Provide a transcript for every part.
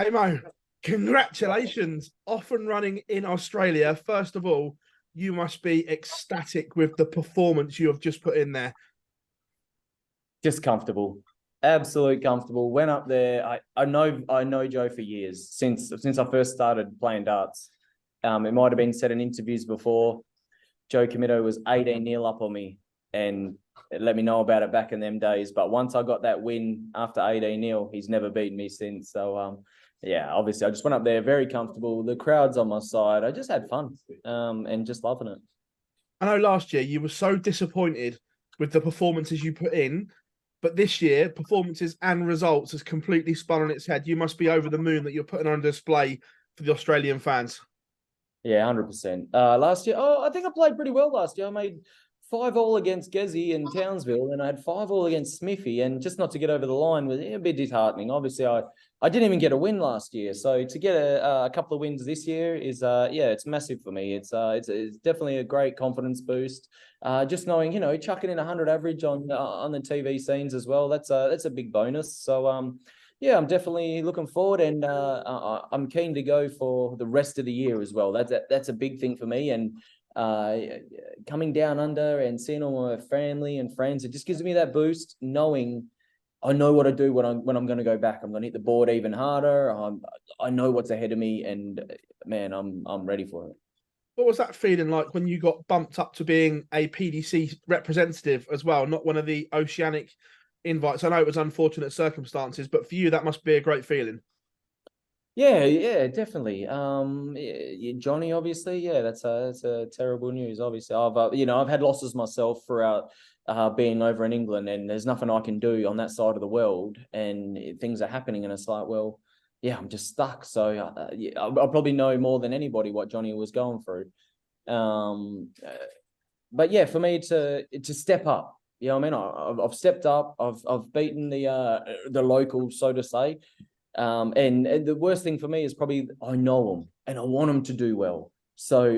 Damo, congratulations. Off and running in Australia. First of all, you must be ecstatic with the performance you have just put in there. Just comfortable, absolute comfortable. Went up there. I know Joe for years, since I first started playing darts. It might have been said in interviews before. Joe Comito was 18-0 up on me and let me know about it back in them days. But once I got that win after 18-0, he's never beaten me since. So yeah, obviously I just went up there very comfortable. The crowd's on my side. I just had fun and just loving it. I know last year you were so disappointed with the performances you put in, but this year performances and results has completely spun on its head. You must be over the moon that you're putting on display for the Australian fans. Yeah, 100%. Last year, I think I played pretty well last year. I made 5-all against Gezi and Townsville, and I had 5-all against Smithy, and just not to get over the line was a bit disheartening. Obviously, I didn't even get a win last year, so to get a couple of wins this year is it's massive for me. It's definitely a great confidence boost. Just knowing, chucking in 100 average on the TV scenes as well, that's a big bonus. So yeah, I'm definitely looking forward, and I'm keen to go for the rest of the year as well. That's a big thing for me, and coming down under and seeing all my family and friends, it just gives me that boost, knowing I know what to do when I'm going to go back. I'm going to hit the board even harder. I know what's ahead of me, and man, I'm ready for it. What was that feeling like when you got bumped up to being a PDC representative as well, not one of the Oceanic invites? I know it was unfortunate circumstances, but for you, that must be a great feeling. Yeah, definitely. Jonny, obviously, yeah, that's a terrible news. Obviously, I've had losses myself throughout being over in England, and there's nothing I can do on that side of the world, and things are happening, and it's like, well, yeah, I'm just stuck. So I probably know more than anybody what Jonny was going through. But yeah, for me to step up, I mean, I've stepped up. I've beaten the locals, so to say. And the worst thing for me is probably I know them and I want them to do well. So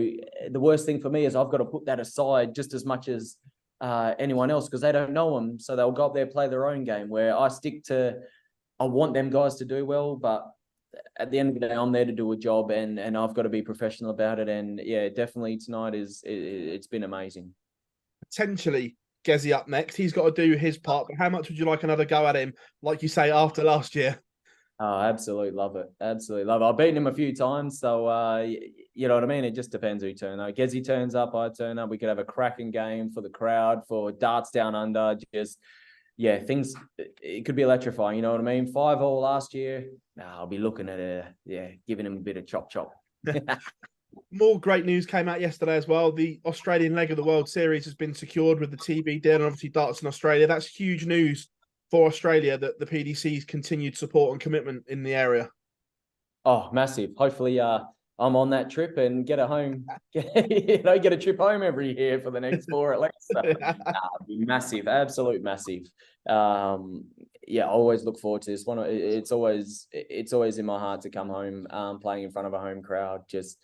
the worst thing for me is I've got to put that aside just as much as anyone else, because they don't know them. So they'll go up there, play their own game, where I stick to, I want them guys to do well, but at the end of the day, I'm there to do a job, and I've got to be professional about it. And yeah, definitely tonight it's been amazing. Potentially Gezi up next. He's got to do his part, but how much would you like another go at him, like you say, after last year? Oh, absolutely love it. Absolutely love it. I've beaten him a few times, so you know what I mean? It just depends who turns up. Gezi turns up, I turn up. We could have a cracking game for the crowd, for darts down under. Just, yeah, things, it could be electrifying, you know what I mean? 5-all last year. I'll be looking at giving him a bit of chop. More great news came out yesterday as well. The Australian leg of the World Series has been secured with the TB deal, and obviously darts in Australia. That's huge news for Australia, that the PDC's continued support and commitment in the area. Oh, massive. Hopefully I'm on that trip and get a home, get a trip home every year for the next 4 at least. So, be massive, absolute massive. Yeah, I always look forward to this one. It's always in my heart to come home, playing in front of a home crowd. Just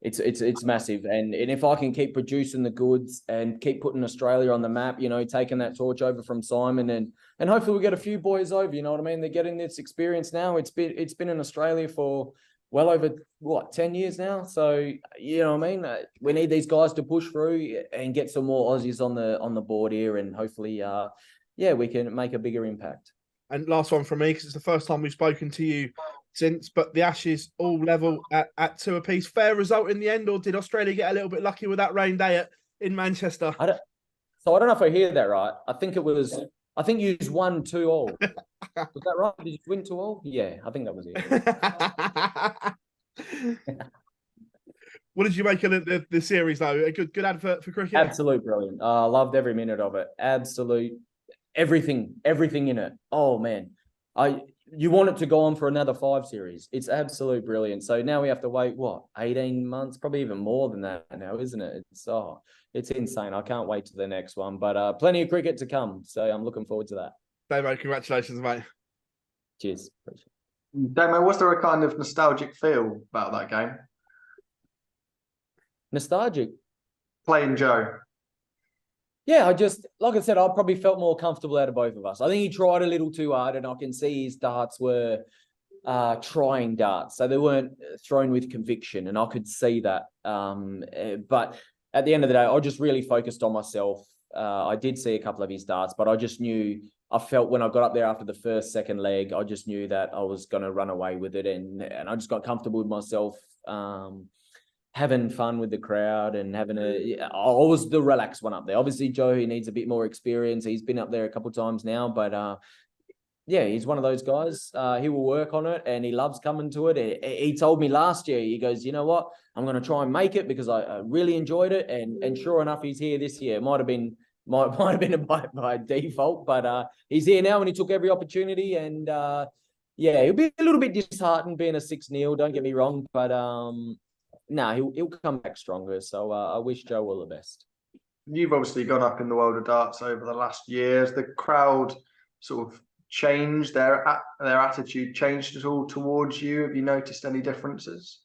it's massive, and if I can keep producing the goods and keep putting Australia on the map, taking that torch over from Simon, and hopefully we get a few boys over. You know what I mean? They're getting this experience now. It's been in Australia for well over 10 years now. So you know what I mean? We need these guys to push through and get some more Aussies on the board here, and hopefully, we can make a bigger impact. And last one from me, because it's the first time we've spoken to you since, but the Ashes all level at 2 apiece. Fair result in the end, or did Australia get a little bit lucky with that rain day in Manchester? I don't know if I hear that right. I think you won 2-all. Was that right? Did you win 2-all? Yeah, I think that was it. What did you make of the series, though? A good advert for cricket? Absolute brilliant. I loved every minute of it. Absolute everything in it. Oh man, you want it to go on for another 5 series. It's absolute brilliant. So now we have to wait 18 months, probably even more than that now, isn't it? It's insane. I can't wait to the next one. But plenty of cricket to come, so I'm looking forward to that. Damo, congratulations, mate. Cheers. Damo, was there a kind of nostalgic feel about that game? Nostalgic? Playing Joe. Yeah, like I said, I probably felt more comfortable out of both of us. I think he tried a little too hard, and I can see his darts were trying darts. So they weren't thrown with conviction, and I could see that. But at the end of the day, I just really focused on myself. I did see a couple of his darts, but I just knew, I felt when I got up there after the first, second leg, I just knew that I was going to run away with it. And I just got comfortable with myself, having fun with the crowd and I was the relaxed one up there. Obviously, Joe, he needs a bit more experience. He's been up there a couple of times now, but yeah, he's one of those guys. He will work on it and he loves coming to it. He told me last year, he goes, you know what? I'm going to try and make it because I really enjoyed it. And sure enough, he's here this year. It might have been by default, but he's here now and he took every opportunity. And yeah, he'll be a little bit disheartened being a 6-0, don't get me wrong, but he'll come back stronger. So I wish Joe all the best. You've obviously gone up in the world of darts over the last years. The crowd sort of changed, their attitude changed at all towards you? Have you noticed any differences?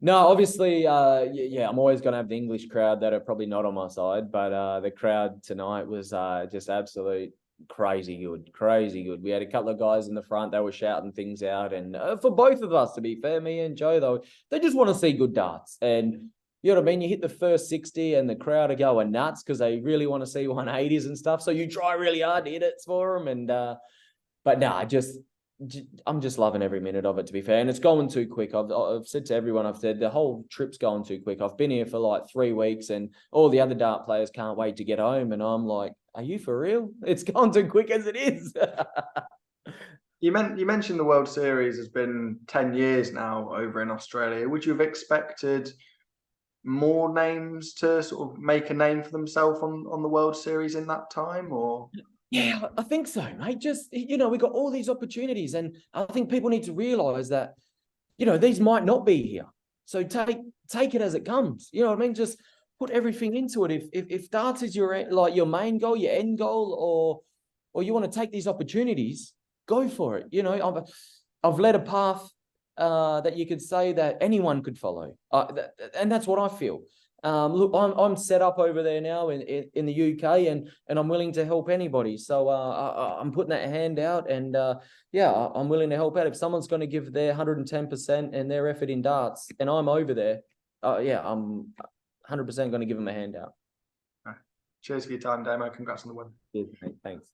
No, obviously, yeah, I'm always going to have the English crowd that are probably not on my side, but the crowd tonight was just absolute crazy good. We had a couple of guys in the front that were shouting things out, and for both of us, to be fair, me and Joe, though, they just want to see good darts. And you know what I mean? You hit the first 60 and the crowd are going nuts because they really want to see 180s and stuff. So you try really hard to hit it for them. And but no, I'm just loving every minute of it, to be fair. And it's going too quick. I've said to everyone, I've said the whole trip's going too quick. I've been here for like 3 weeks and all the other dart players can't wait to get home. And I'm like, are you for real? It's gone too quick as it is. You mentioned the World Series has been 10 years now over in Australia. Would you have expected more names to sort of make a name for themselves on the World Series in that time, or? Yeah, I think so, mate. Just, we got all these opportunities, and I think people need to realise that, these might not be here. So take it as it comes. You know what I mean? Just put everything into it. If darts is your main goal, your end goal, or you want to take these opportunities, go for it. I've led a path that you could say that anyone could follow, and that's what I feel. Look, I'm set up over there now in the UK, and I'm willing to help anybody. So I'm putting that hand out, and I'm willing to help out. If someone's going to give their 110% and their effort in darts, and I'm over there, I'm 100% going to give them a hand out. Cheers for your time, Damo. Congrats on the win. Cheers, mate. Thanks.